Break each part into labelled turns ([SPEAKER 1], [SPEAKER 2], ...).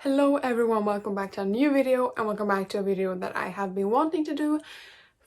[SPEAKER 1] Hello everyone, welcome back to a new video and welcome back to a video that I have been wanting to do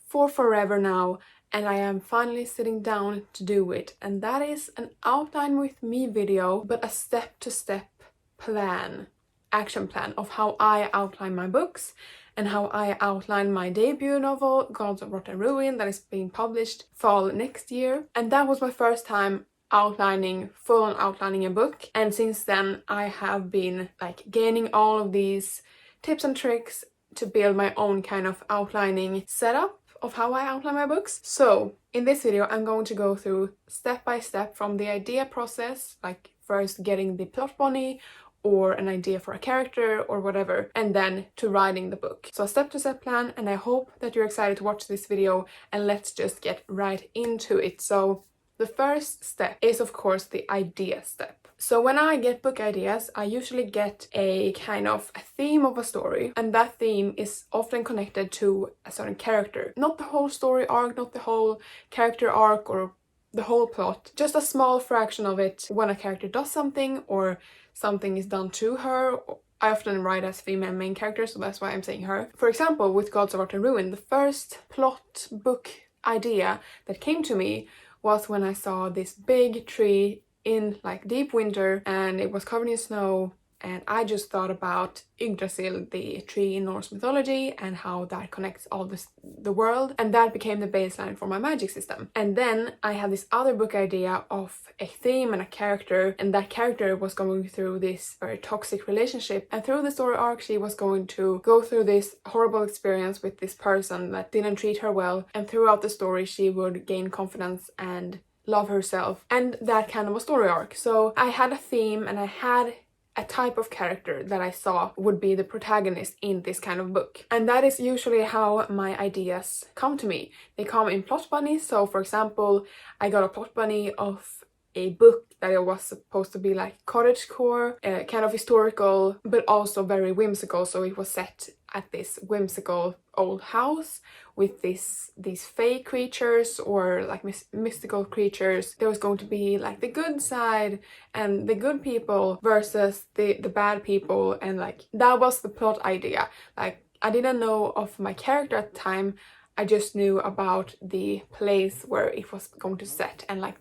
[SPEAKER 1] for forever now, and I am finally sitting down to do it, and that is an outline with me video, but a step-to-step plan, action plan of how I outline my books and how I outline my debut novel, Gods of Rot and Ruin, that is being published fall next year. And that was my first time full-on outlining a book, and since then I have been gaining all of these tips and tricks to build my own kind of outlining setup of how I outline my books. So in this video I'm going to go through step by step from the idea process, like first getting the plot bunny or an idea for a character or whatever, and then to writing the book. So a step-to-step plan, and I hope that you're excited to watch this video, and let's just get right into it. So the first step is of course the idea step. So when I get book ideas, I usually get a kind of a theme of a story, and that theme is often connected to a certain character. Not the whole story arc, not the whole character arc or the whole plot, just a small fraction of it when a character does something or something is done to her. I often write as female main character, so that's why I'm saying her. For example, with Gods of Rot and Ruin, the first plot book idea that came to me was when I saw this big tree in deep winter and it was covered in snow, and I just thought about Yggdrasil, the tree in Norse mythology, and how that connects all the world, and that became the baseline for my magic system. And then I had this other book idea of a theme and a character, and that character was going through this very toxic relationship, and through the story arc she was going to go through this horrible experience with this person that didn't treat her well, and throughout the story she would gain confidence and love herself, and that kind of a story arc. So I had a theme and I had a type of character that I saw would be the protagonist in this kind of book. And that is usually how my ideas come to me. They come in plot bunnies. So for example, I got a plot bunny of a book that it was supposed to be like cottagecore, kind of historical, but also very whimsical. So it was set at this whimsical old house with these fey creatures or mystical creatures. There was going to be the good side and the good people versus the bad people, and that was the plot idea. I didn't know of my character at the time, I just knew about the place where it was going to set and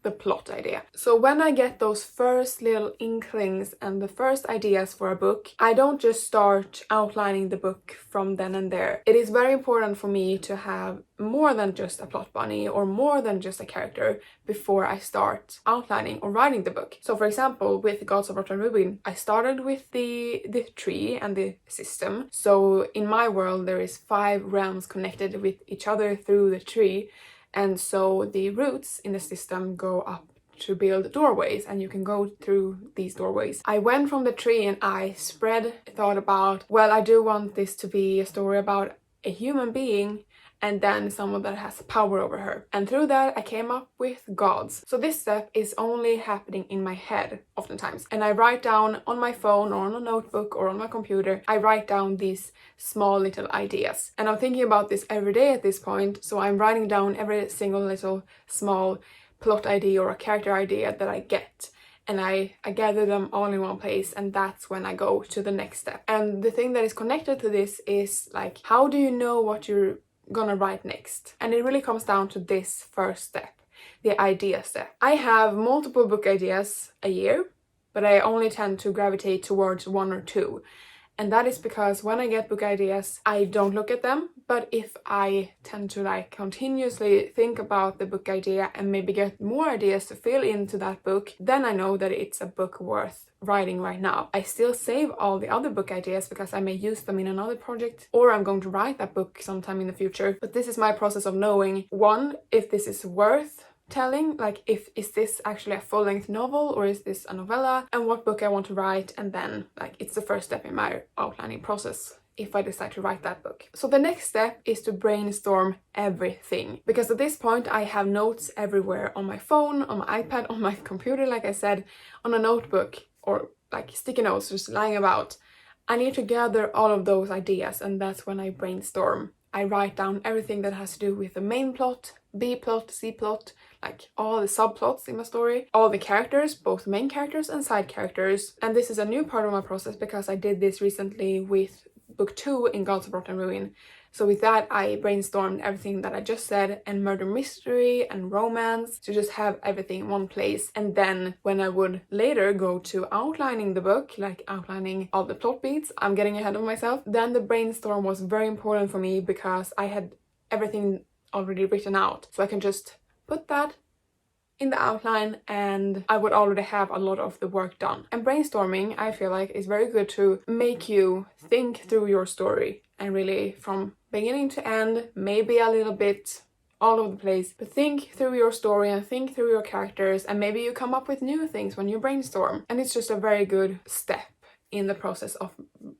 [SPEAKER 1] the plot idea. So when I get those first little inklings and the first ideas for a book, I don't just start outlining the book from then and there. It is very important for me to have more than just a plot bunny or more than just a character before I start outlining or writing the book. So for example, with Gods of Rot and Ruin, I started with the tree and the system. So in my world there is 5 realms connected with each other through the tree, and so the roots in the system go up to build doorways, and you can go through these doorways. I went from the tree and I thought about, well, I do want this to be a story about a human being and then someone that has power over her. And through that I came up with gods. So this step is only happening in my head oftentimes. And I write down on my phone or on a notebook or on my computer, I write down these small little ideas. And I'm thinking about this every day at this point, so I'm writing down every single little small plot idea or a character idea that I get. And I gather them all in one place, and that's when I go to the next step. And the thing that is connected to this is how do you know what you're gonna write next? And it really comes down to this first step, the idea step. I have multiple book ideas a year, but I only tend to gravitate towards 1 or 2. And that is because when I get book ideas, I don't look at them, but if I tend to continuously think about the book idea and maybe get more ideas to fill into that book, then I know that it's a book worth writing right now. I still save all the other book ideas because I may use them in another project, or I'm going to write that book sometime in the future. But this is my process of knowing, 1, if this is worth telling, is this actually a full-length novel or is this a novella, and what book I want to write, and then it's the first step in my outlining process if I decide to write that book. So the next step is to brainstorm everything, because at this point I have notes everywhere, on my phone, on my iPad, on my computer, like I said, on a notebook, or sticky notes just lying about. I need to gather all of those ideas, and that's when I brainstorm. I write down everything that has to do with the main plot, B plot, C plot, like all the subplots in my story, all the characters, both main characters and side characters. And this is a new part of my process because I did this recently with book 2 in Gods of Rot and Ruin. So with that, I brainstormed everything that I just said, and murder mystery and romance, to just have everything in one place. And then when I would later go to outlining the book, like outlining all the plot beats, I'm getting ahead of myself, then the brainstorm was very important for me because I had everything already written out. So I can just put that in the outline and I would already have a lot of the work done. And brainstorming, I feel like, is very good to make you think through your story and really from beginning to end, maybe a little bit all over the place, but think through your story and think through your characters, and maybe you come up with new things when you brainstorm. And it's just a very good step in the process of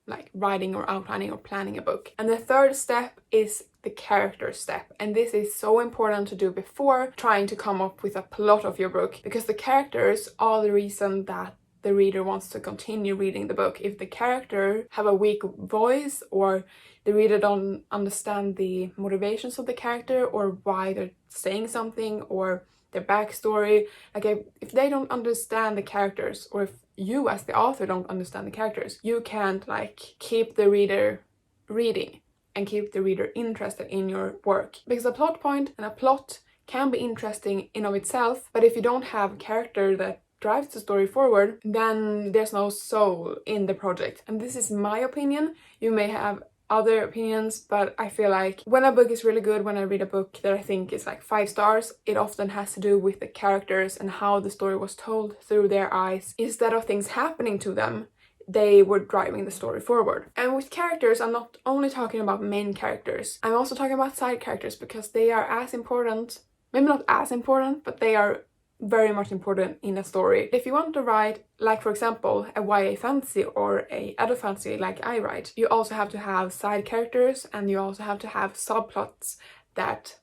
[SPEAKER 1] like writing or outlining or planning a book. And the third step is the character step, and this is so important to do before trying to come up with a plot of your book, because the characters are the reason that the reader wants to continue reading the book. If the character have a weak voice, or the reader don't understand the motivations of the character or why they're saying something or their backstory, like if they don't understand the characters, or if you as the author don't understand the characters, you can't like keep the reader reading and keep the reader interested in your work. Because a plot point and a plot can be interesting in of itself, but if you don't have a character that drives the story forward, then there's no soul in the project. And this is my opinion. You may have other opinions, but I feel like when a book is really good, when I read a book that I think is like 5 stars, it often has to do with the characters and how the story was told through their eyes. Instead of things happening to them, they were driving the story forward. And with characters, I'm not only talking about main characters, I'm also talking about side characters, because they are as important, maybe not as important, but they are very much important in a story. If you want to write, like for example, a YA fantasy or a adult fantasy like I write, you also have to have side characters, and you also have to have subplots that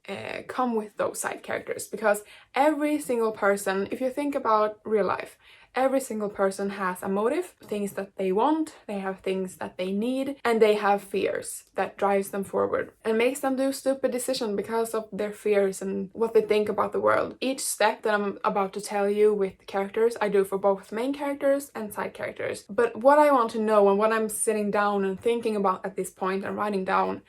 [SPEAKER 1] come with those side characters. Because every single person, if you think about real life, every single person has a motive, things that they want, they have things that they need, and they have fears that drives them forward and makes them do stupid decisions because of their fears and what they think about the world. Each step that I'm about to tell you with the characters, I do for both main characters and side characters. But what I want to know and what I'm sitting down and thinking about at this point and writing down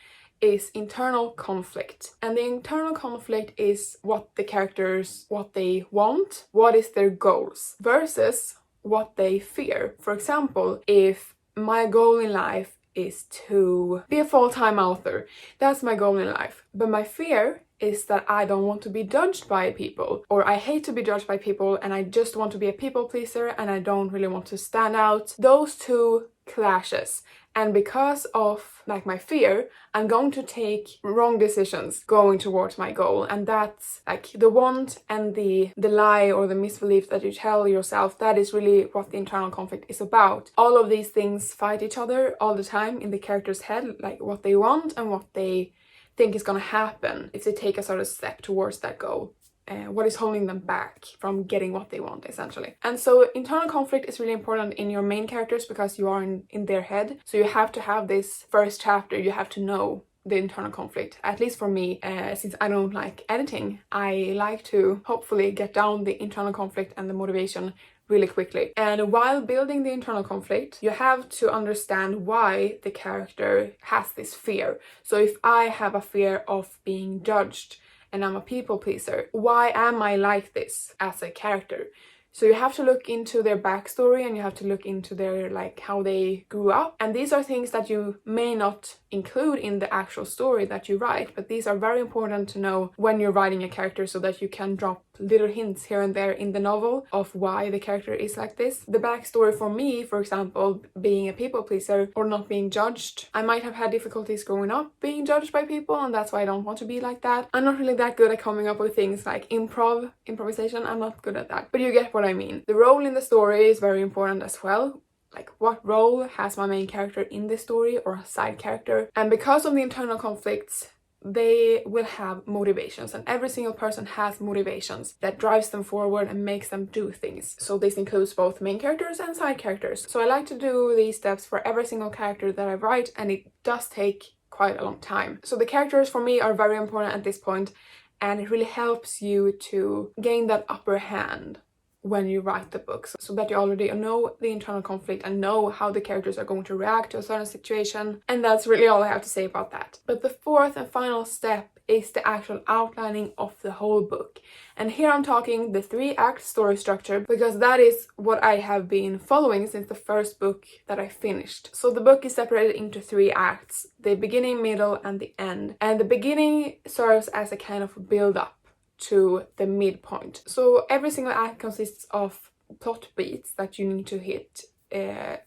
[SPEAKER 1] is internal conflict. And the internal conflict is what the characters, what they want, what is their goals, versus what they fear. For example, if my goal in life is to be a full-time author, that's my goal in life, but my fear is that I don't want to be judged by people, or I hate to be judged by people and I just want to be a people pleaser and I don't really want to stand out. Those two clashes. And because of like my fear, I'm going to take wrong decisions going towards my goal. And that's like the want and the lie or the misbelief that you tell yourself. That is really what the internal conflict is about. All of these things fight each other all the time in the character's head, like what they want and what they think is gonna happen if they take a sort of step towards that goal. What is holding them back from getting what they want, essentially. And so internal conflict is really important in your main characters because you are in their head. So you have to have this first chapter, you have to know the internal conflict. At least for me, since I don't like editing, I like to hopefully get down the internal conflict and the motivation really quickly. And while building the internal conflict, you have to understand why the character has this fear. So if I have a fear of being judged, and I'm a people pleaser, why am I like this as a character? So you have to look into their backstory and you have to look into their like how they grew up. And these are things that you may not include in the actual story that you write, but these are very important to know when you're writing a character so that you can drop little hints here and there in the novel of why the character is like this. The backstory for me, for example, being a people pleaser or not being judged, I might have had difficulties growing up being judged by people, and that's why I don't want to be like that. I'm not really that good at coming up with things like improvisation. I'm not good at that, but you get what I mean. The role in the story is very important as well. Like, what role has my main character in this story, or a side character? And because of the internal conflicts, they will have motivations, and every single person has motivations that drives them forward and makes them do things. So this includes both main characters and side characters. So I like to do these steps for every single character that I write, and it does take quite a long time. So the characters for me are very important at this point, and it really helps you to gain that upper hand when you write the books, so that you already know the internal conflict and know how the characters are going to react to a certain situation. And that's really all I have to say about that. But the fourth and final step is the actual outlining of the whole book. And here I'm talking the 3-act story structure, because that is what I have been following since the first book that I finished. So the book is separated into 3 acts, the beginning, middle, and the end. And the beginning serves as a kind of build-up to the midpoint. So every single act consists of plot beats that you need to hit,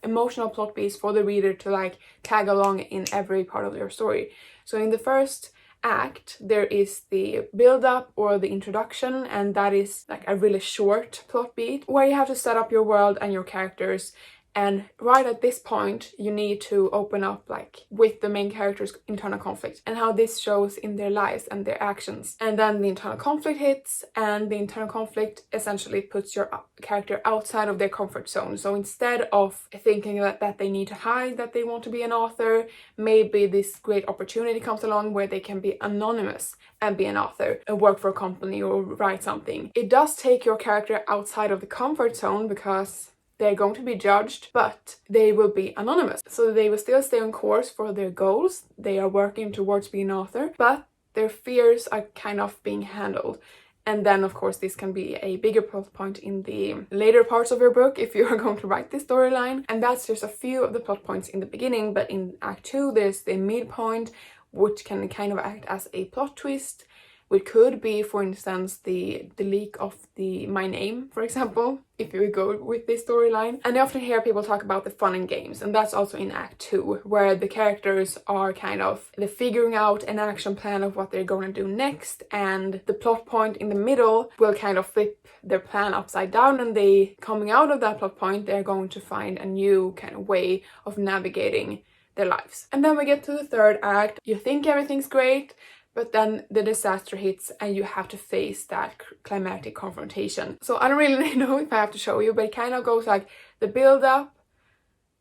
[SPEAKER 1] emotional plot beats for the reader to like tag along in every part of your story. So in the first act there is the build-up or the introduction, and that is like a really short plot beat where you have to set up your world and your characters. And right at this point, you need to open up like with the main character's internal conflict and how this shows in their lives and their actions. And then the internal conflict hits, and the internal conflict essentially puts your character outside of their comfort zone. So instead of thinking that they need to hide that they want to be an author, maybe this great opportunity comes along where they can be anonymous and be an author and work for a company or write something. It does take your character outside of the comfort zone because they're going to be judged, but they will be anonymous. So they will still stay on course for their goals. They are working towards being an author, but their fears are kind of being handled. And then, of course, this can be a bigger plot point in the later parts of your book if you are going to write this storyline. And that's just a few of the plot points in the beginning, but in Act 2, there's the midpoint, which can kind of act as a plot twist, which could be, for instance, the leak of my name, for example, if you go with this storyline. And I often hear people talk about the fun and games, and that's also in Act 2, where the characters are kind of figuring out an action plan of what they're going to do next, and the plot point in the middle will kind of flip their plan upside down, and they, coming out of that plot point, they're going to find a new kind of way of navigating their lives. And then we get to the third act. You think everything's great, but then the disaster hits and you have to face that climactic confrontation. So I don't really know if I have to show you, but it kind of goes like the build up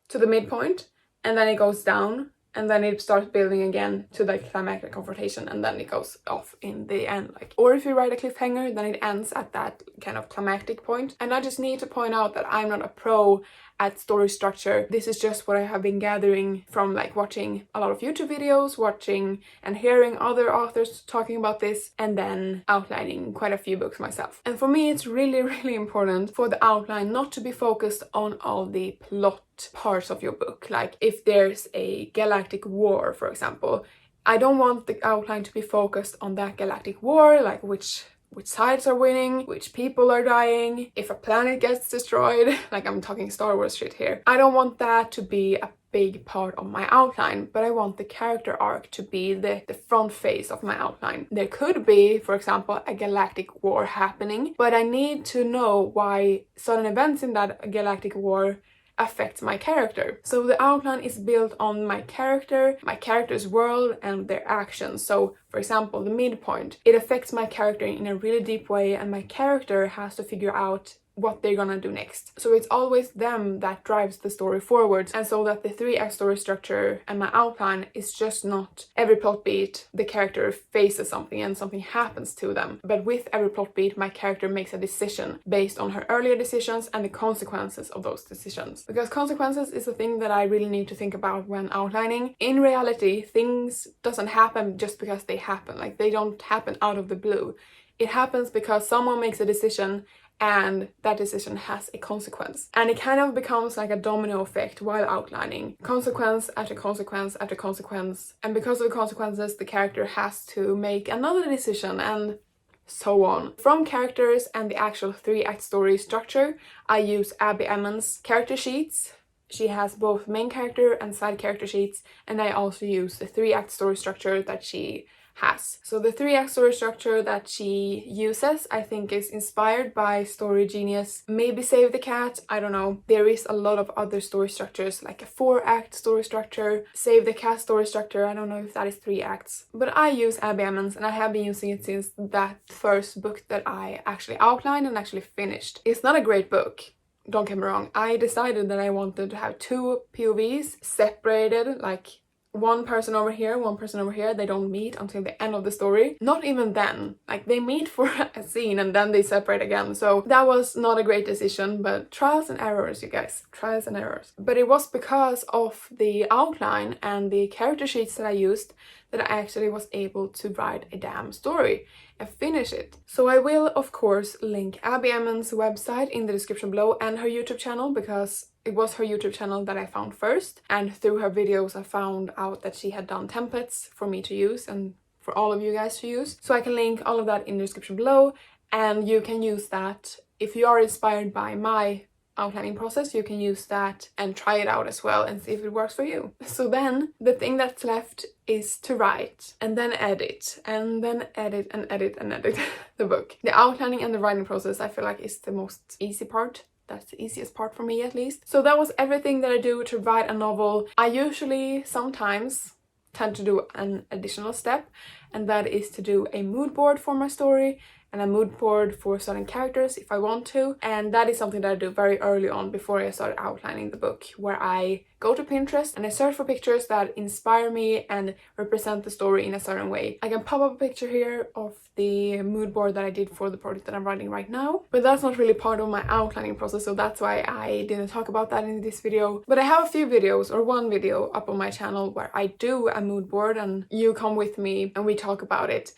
[SPEAKER 1] to the midpoint, and then it goes down, and then it starts building again to the climactic confrontation, and then it goes off in the end. Like, or if you write a cliffhanger, then it ends at that kind of climactic point. And I just need to point out that I'm not a pro at story structure. This is just what I have been gathering from like watching a lot of YouTube videos, watching and hearing other authors talking about this, and then outlining quite a few books myself. And for me, it's really important for the outline not to be focused on all the plot parts of your book. Like if there's a galactic war, for example, I don't want the outline to be focused on that galactic war, like which sides are winning, which people are dying, if a planet gets destroyed, like I'm talking Star Wars shit here. I don't want that to be a big part of my outline, but I want the character arc to be the front face of my outline. There could be, for example, a galactic war happening, but I need to know why certain events in that galactic war affects my character. So the outline is built on my character's world, and their actions. So for example, the midpoint, it affects my character in a really deep way, and my character has to figure out what they're gonna do next. So it's always them that drives the story forward, and so that the 3-act story structure and my outline is just not every plot beat the character faces something and something happens to them, but with every plot beat my character makes a decision based on her earlier decisions and the consequences of those decisions. Because consequences is a thing that I really need to think about when outlining. In reality, things doesn't happen just because they happen. Like, they don't happen out of the blue. It happens because someone makes a decision, and that decision has a consequence. And it kind of becomes like a domino effect while outlining. Consequence after consequence after consequence. And because of the consequences, the character has to make another decision, and so on. From characters and the actual 3-act story structure, I use Abbie Emmons' character sheets. She has both main character and side character sheets, and I also use the 3-act story structure that she has. So the 3-act story structure that she uses, I think, is inspired by story genius, maybe Save the Cat, I don't know. There is a lot of other story structures, like a 4-act story structure, Save the Cat story structure, I don't know if that is 3 acts. But I use Abbie Emmons, and I have been using it since that first book that I actually outlined and actually finished. It's not a great book, don't get me wrong. I decided that I wanted to have 2 POVs separated, like one person over here, one person over here, they don't meet until the end of the story. Not even then. Like, they meet for a scene and then they separate again. So that was not a great decision, but trials and errors, you guys. Trials and errors. But it was because of the outline and the character sheets that I used that I actually was able to write a damn story and finish it. So I will, of course, link Abbie Emmons' website in the description below and her YouTube channel, because it was her YouTube channel that I found first, and through her videos I found out that she had done templates for me to use and for all of you guys to use. So I can link all of that in the description below, and you can use that if you are inspired by my outlining process. You can use that and try it out as well and see if it works for you. So then the thing that's left is to write and then edit and then edit and edit and edit the book. The outlining and the writing process, I feel like, is the most easy part. That's the easiest part for me, at least. So that was everything that I do to write a novel. I usually sometimes tend to do an additional step, and that is to do a mood board for my story and a mood board for certain characters if I want to. And that is something that I do very early on before I start outlining the book, where I go to Pinterest and I search for pictures that inspire me and represent the story in a certain way. I can pop up a picture here of the mood board that I did for the project that I'm writing right now, but that's not really part of my outlining process, so that's why I didn't talk about that in this video. But I have a few videos, or one video up on my channel, where I do a mood board and you come with me and we talk about it.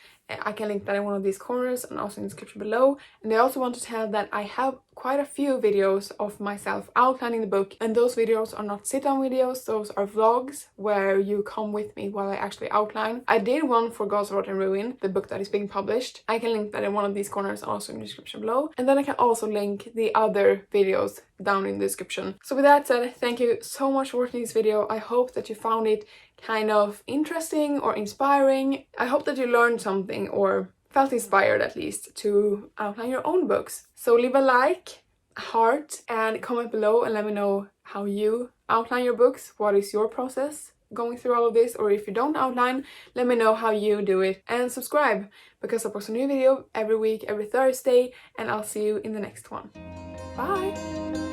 [SPEAKER 1] I can link that in one of these corners and also in the description below. And I also want to tell that I have quite a few videos of myself outlining the book, and those videos are not sit-down videos, those are vlogs where you come with me while I actually outline. I did one for God's Rotten Ruin, the book that is being published. I can link that in one of these corners, also in the description below, and then I can also link the other videos down in the description. So with that said, thank you so much for watching this video. I hope that you found it kind of interesting or inspiring. I hope that you learned something or felt inspired, at least, to outline your own books. So leave a like, a heart, and comment below and let me know how you outline your books. What is your process going through all of this? Or if you don't outline, let me know how you do it. And subscribe, because I post a new video every week, every Thursday, and I'll see you in the next one. Bye!